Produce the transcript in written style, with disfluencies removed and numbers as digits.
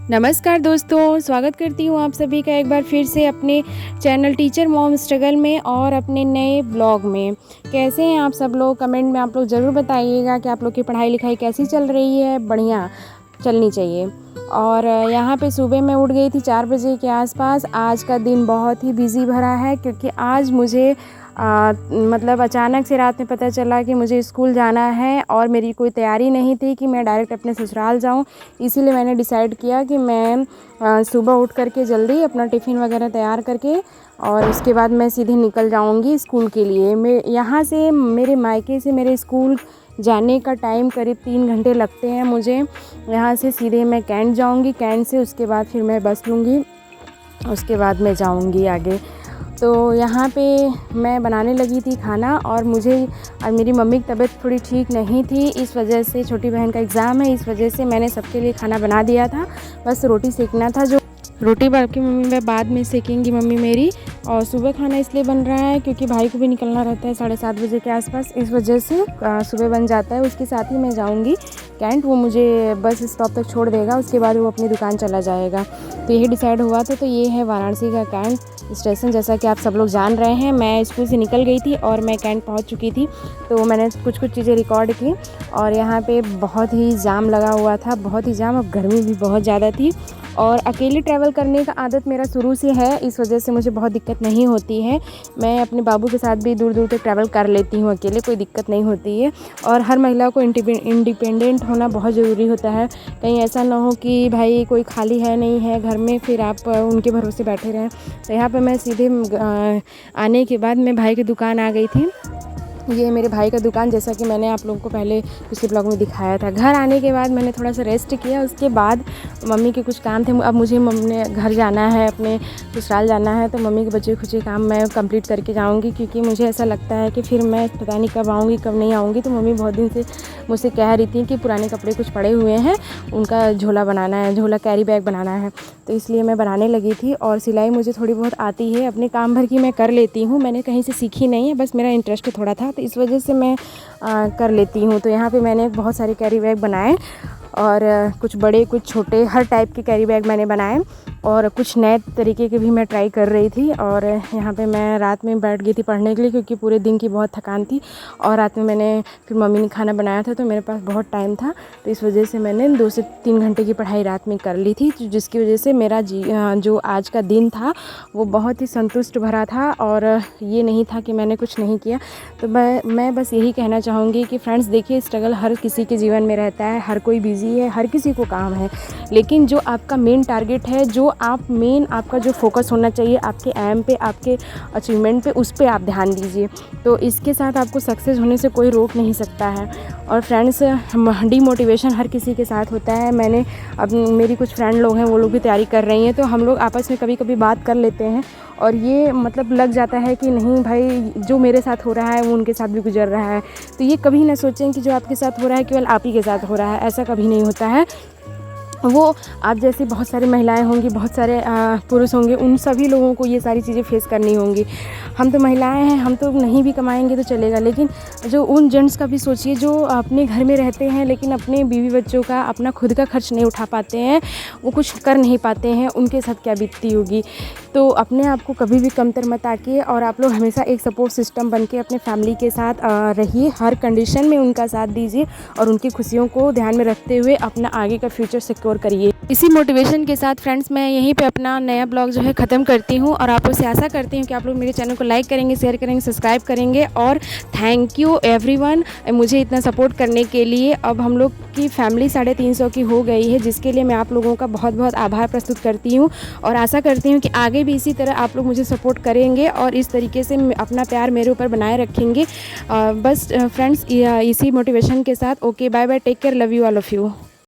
नमस्कार दोस्तों, स्वागत करती हूँ आप सभी का एक बार फिर से अपने चैनल टीचर मॉम स्ट्रगल में और अपने नए ब्लॉग में। कैसे हैं आप सब लोग? कमेंट में आप लोग ज़रूर बताइएगा कि आप लोग की पढ़ाई लिखाई कैसी चल रही है। बढ़िया चलनी चाहिए। और यहाँ पे सुबह मैं उठ गई थी 4 बजे के आसपास। आज का दिन बहुत ही बिज़ी भरा है क्योंकि आज मुझे मतलब अचानक से रात में पता चला कि मुझे स्कूल जाना है और मेरी कोई तैयारी नहीं थी कि मैं डायरेक्ट अपने ससुराल जाऊं। इसीलिए मैंने डिसाइड किया कि मैं सुबह उठ करके जल्दी अपना टिफ़िन वगैरह तैयार करके और उसके बाद मैं सीधे निकल जाऊंगी स्कूल के लिए। मैं यहाँ से मेरे मायके से मेरे स्कूल जाने का टाइम करीब 3 घंटे लगते हैं मुझे। यहाँ से सीधे मैं कैंट जाऊँगी, कैंट से उसके बाद फिर मैं बस लूँगी, उसके बाद मैं जाऊँगी आगे। तो यहाँ पे मैं बनाने लगी थी खाना और मेरी मम्मी की तबीयत थोड़ी ठीक नहीं थी, इस वजह से छोटी बहन का एग्ज़ाम है, इस वजह से मैंने सबके लिए खाना बना दिया था। बस रोटी सेकना था, जो रोटी बाकी मम्मी वह बाद में सेकेंगी मम्मी मेरी। और सुबह खाना इसलिए बन रहा है क्योंकि भाई को भी निकलना रहता है 7:30 बजे के आसपास, इस वजह से सुबह बन जाता है। उसके साथ ही मैं जाऊंगी कैंट, वो मुझे बस स्टॉप तक छोड़ देगा, उसके बाद वो अपनी दुकान चला जाएगा। तो यही डिसाइड हुआ था। तो ये है वाराणसी का कैंट स्टेशन, जैसा कि आप सब लोग जान रहे हैं। मैं स्कूल से निकल गई थी और मैं कैंट पहुंच चुकी थी, तो मैंने कुछ चीज़ें रिकॉर्ड की। और यहाँ पे बहुत ही जाम लगा हुआ था, बहुत ही जाम, और गर्मी भी बहुत ज़्यादा थी। और अकेले ट्रैवल करने का आदत मेरा शुरू से है, इस वजह से मुझे बहुत दिक्कत नहीं होती है। मैं अपने बाबू के साथ भी दूर दूर तक ट्रैवल कर लेती हूँ, अकेले कोई दिक्कत नहीं होती है। और हर महिला को इंडिपेंडेंट होना बहुत ज़रूरी होता है। कहीं ऐसा ना हो कि भाई कोई खाली है नहीं है घर में, फिर आप उनके भरोसे बैठे रहें। तो यहाँ पर मैं सीधे आने के बाद मैं भाई की दुकान आ गई थी। ये मेरे भाई का दुकान, जैसा कि मैंने आप लोगों को पहले पिछले ब्लॉग में दिखाया था। घर आने के बाद मैंने थोड़ा सा रेस्ट किया, उसके बाद मम्मी के कुछ काम थे। अब मुझे मम्मी ने घर जाना है, अपने ससुराल जाना है, तो मम्मी के बचे खुचे काम मैं कंप्लीट करके जाऊंगी, क्योंकि मुझे ऐसा लगता है कि फिर मैं पता नहीं कब आऊँगी कब नहीं आऊँगी। तो मम्मी बहुत दिन से मुझसे कह रही थी कि पुराने कपड़े कुछ पड़े हुए हैं, उनका झोला बनाना है, झोला कैरी बैग बनाना है। तो इसलिए मैं बनाने लगी थी। और सिलाई मुझे थोड़ी बहुत आती है, अपने काम भर की मैं कर लेती हूँ, मैंने कहीं से सीखी नहीं है, बस मेरा इंटरेस्ट थोड़ा था, तो इस वजह से मैं कर लेती हूँ। तो यहाँ पे मैंने बहुत सारे कैरी बैग बनाए, और कुछ बड़े कुछ छोटे, हर टाइप के कैरी बैग मैंने बनाए, और कुछ नए तरीके के भी मैं ट्राई कर रही थी। और यहाँ पे मैं रात में बैठ गई थी पढ़ने के लिए, क्योंकि पूरे दिन की बहुत थकान थी। और रात में मैंने फिर मम्मी ने खाना बनाया था, तो मेरे पास बहुत टाइम था, तो इस वजह से मैंने 2 से 3 घंटे की पढ़ाई रात में कर ली थी, जिसकी वजह से मेरा जो आज का दिन था वो बहुत ही संतुष्ट भरा था। और ये नहीं था कि मैंने कुछ नहीं किया। तो मैं बस यही कहना चाहूँगी कि फ्रेंड्स, देखिए, स्ट्रगल हर किसी के जीवन में रहता है, हर कोई बिज़ी है, हर किसी को काम है, लेकिन जो आपका मेन टारगेट है, जो आपका जो फोकस होना चाहिए आपके एम पे, आपके अचीवमेंट पे, उस पे आप ध्यान दीजिए। तो इसके साथ आपको सक्सेस होने से कोई रोक नहीं सकता है। और फ्रेंड्स, डीमोटिवेशन हर किसी के साथ होता है। अब मेरी कुछ फ्रेंड लोग हैं, वो लोग भी तैयारी कर रही हैं, तो हम लोग आपस में कभी कभी बात कर लेते हैं, और ये मतलब लग जाता है कि नहीं भाई, जो मेरे साथ हो रहा है वो उनके साथ भी गुजर रहा है। तो ये कभी ना सोचें कि जो आपके साथ हो रहा है केवल आप ही के साथ हो रहा है, ऐसा कभी नहीं होता है। वो आप जैसी बहुत सारी महिलाएं होंगी, बहुत सारे पुरुष होंगे, उन सभी लोगों को ये सारी चीज़ें फेस करनी होंगी। हम तो महिलाएं हैं, हम तो नहीं भी कमाएंगे तो चलेगा, लेकिन जो उन जेंट्स का भी सोचिए जो अपने घर में रहते हैं लेकिन अपने बीवी बच्चों का, अपना खुद का खर्च नहीं उठा पाते हैं, वो कुछ कर नहीं पाते हैं, उनके साथ क्या बीतती होगी। तो अपने आप को कभी भी कमतर मत आकिए, और आप लोग हमेशा एक सपोर्ट सिस्टम बन के अपने फैमिली के साथ रहिए, हर कंडीशन में उनका साथ दीजिए, और उनकी खुशियों को ध्यान में रखते हुए अपना आगे का फ्यूचर सिक्योर करिए। इसी मोटिवेशन के साथ फ्रेंड्स, मैं यहीं पे अपना नया ब्लॉग जो है ख़त्म करती हूँ, और आप लोग से आशा करती हूँ कि आप लोग मेरे चैनल को लाइक करेंगे, शेयर करेंगे, सब्सक्राइब करेंगे। और थैंक यू एवरीवन मुझे इतना सपोर्ट करने के लिए। अब हम लोग की फैमिली 350 की हो गई है, जिसके लिए मैं आप लोगों का बहुत बहुत आभार प्रस्तुत करती हूँ, और आशा करती हूँ कि आगे भी इसी तरह आप लोग मुझे सपोर्ट करेंगे और इस तरीके से अपना प्यार मेरे ऊपर बनाए रखेंगे। बस फ्रेंड्स, इसी मोटिवेशन के साथ okay, bye bye, take care, love you all of you.